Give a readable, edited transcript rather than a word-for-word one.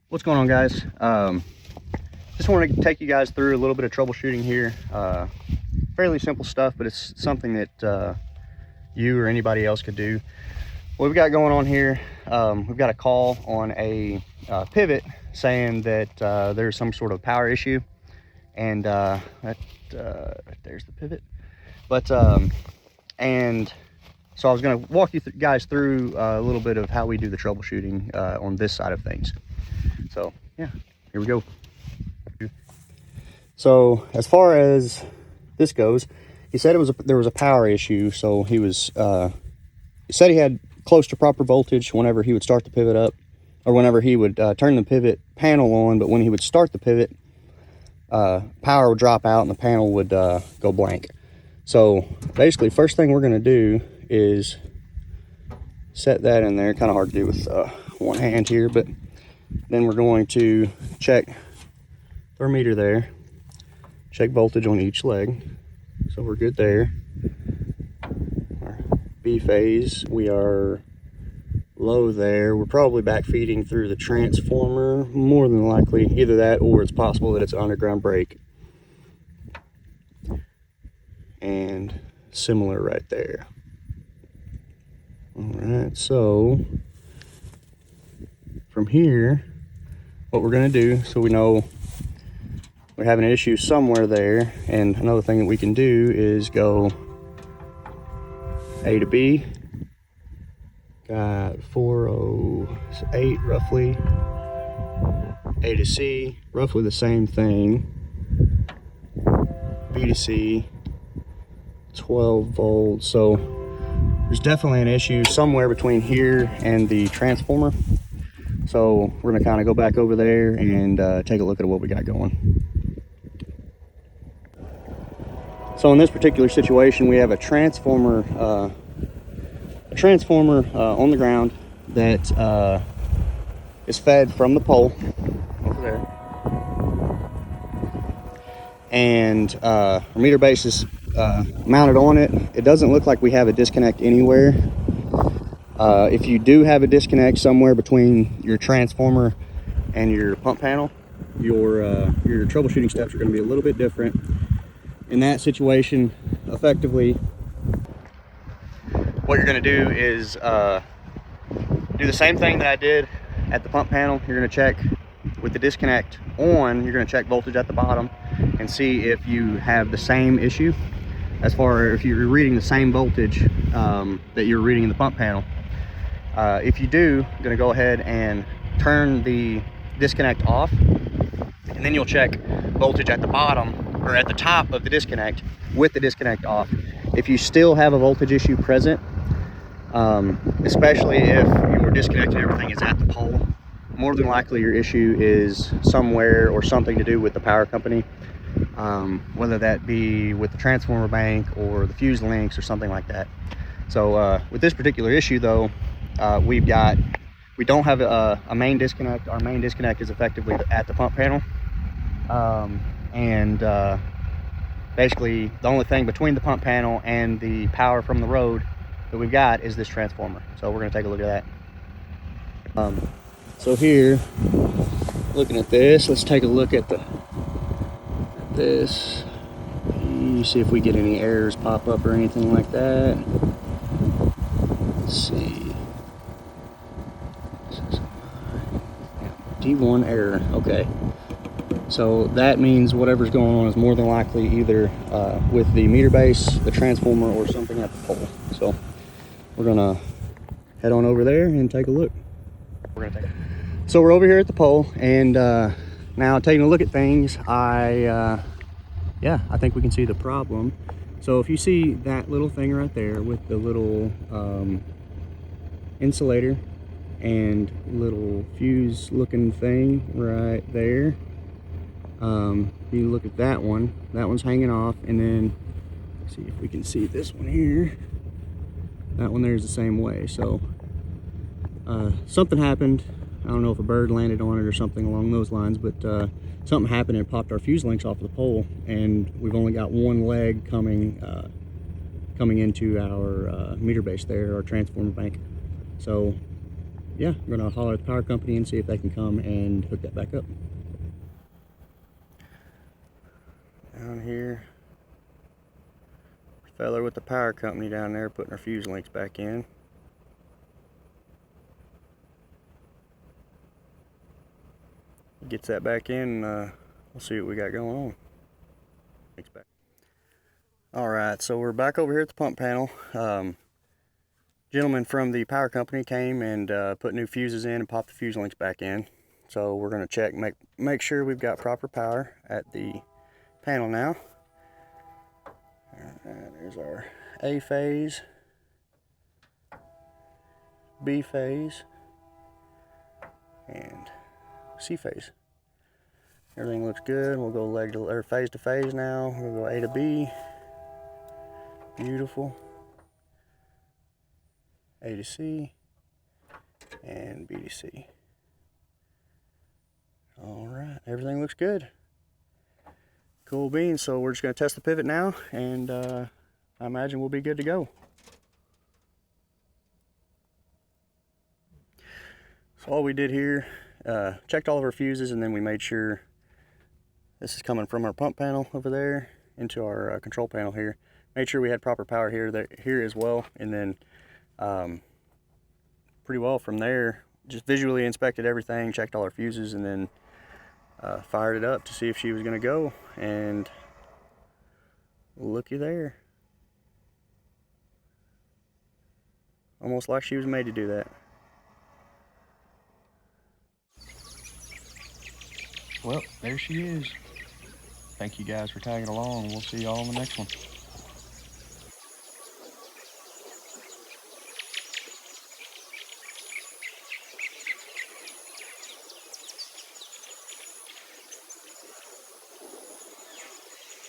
What's going on, guys? Just wanted to take you guys through a little bit of troubleshooting here. Fairly simple stuff, but it's something that you or anybody else could do. What we've got going on here, we've got a call on a pivot saying that there's some sort of power issue, and there's the pivot. But and so I was going to walk you guys through a little bit of how we do the troubleshooting on this side of things. So yeah, here we go. So as far as this goes, he said there was a power issue. So he said he had close to proper voltage whenever he would start the pivot up, or whenever he would turn the pivot panel on. But when he would start the pivot, power would drop out and the panel would go blank. So basically, first thing we're going to do is set that in there. Kind of hard to do with one hand here, but then we're going to check our meter there, check voltage on each leg. So we're good there. Our B phase, we are low there. We're probably back feeding through the transformer, more than likely. Either that, or it's possible that it's an underground break. And similar right there. All right, so from here, what we're going to do, so we know we're having an issue somewhere there, and another thing that we can do is go A to B. Got 408 roughly. A to C, roughly the same thing. B to C, 12 volts. So there's definitely an issue somewhere between here and the transformer. So we're gonna kind of go back over there and take a look at what we got going. So in this particular situation, we have a transformer on the ground that is fed from the pole over there, and our meter base is mounted on it. It doesn't look like we have a disconnect anywhere. If you do have a disconnect somewhere between your transformer and your pump panel, your troubleshooting steps are going to be a little bit different. In that situation, effectively, what you're going to do is do the same thing that I did at the pump panel. You're going to check with the disconnect on. You're going to check voltage at the bottom and see if you have the same issue, as far as if you're reading the same voltage that you're reading in the pump panel. If you do, I'm going to go ahead and turn the disconnect off, and then you'll check voltage at the bottom or at the top of the disconnect with the disconnect off. If you still have a voltage issue present, especially if your disconnect and everything is at the pole, more than likely your issue is somewhere or something to do with the power company, whether that be with the transformer bank or the fuse links or something like that. So with this particular issue though, we don't have a main disconnect. Our main disconnect is effectively at the pump panel, and basically the only thing between the pump panel and the power from the road that we've got is this transformer. So we're going to take a look at that. So here, looking at this, let's take a look at this. You see if we get any errors pop up or anything like that. Let's see. D1 error. Okay. So that means whatever's going on is more than likely either with the meter base, the transformer, or something at the pole. So we're gonna head on over there and take a look. So we're over here at the pole, and now taking a look at things, I think we can see the problem. So if you see that little thing right there with the little insulator and little fuse looking thing right there, you look at that one's hanging off, and then see if we can see this one here. That one there is the same way. So something happened. I don't know if a bird landed on it or something along those lines, but something happened and it popped our fuse links off the pole, and we've only got one leg coming into our meter base there, our transformer bank. So yeah, we're gonna holler at the power company and see if they can come and hook that back up. Down here, fella with the power company down there putting our fuse links back in. Gets that back in, we'll see what we got going on. Thanks back. Alright, so we're back over here at the pump panel. Gentleman from the power company came and put new fuses in and popped the fuse links back in. So we're going to check, make sure we've got proper power at the panel now. Alright, there's our A phase, B phase, and C phase. Everything looks good. We'll go leg to or phase to phase now. We'll go A to B. Beautiful. A to C and B to C. Alright, everything looks good. Cool beans. So we're just going to test the pivot now, and I imagine we'll be good to go. So all we did here, checked all of our fuses, and then we made sure this is coming from our pump panel over there into our control panel here. Made sure we had proper power here as well, and then pretty well from there, just visually inspected everything, checked all our fuses, and then fired it up to see if she was going to go, and looky there. Almost like she was made to do that. Well, there she is. Thank you guys for tagging along. We'll see y'all on the next one.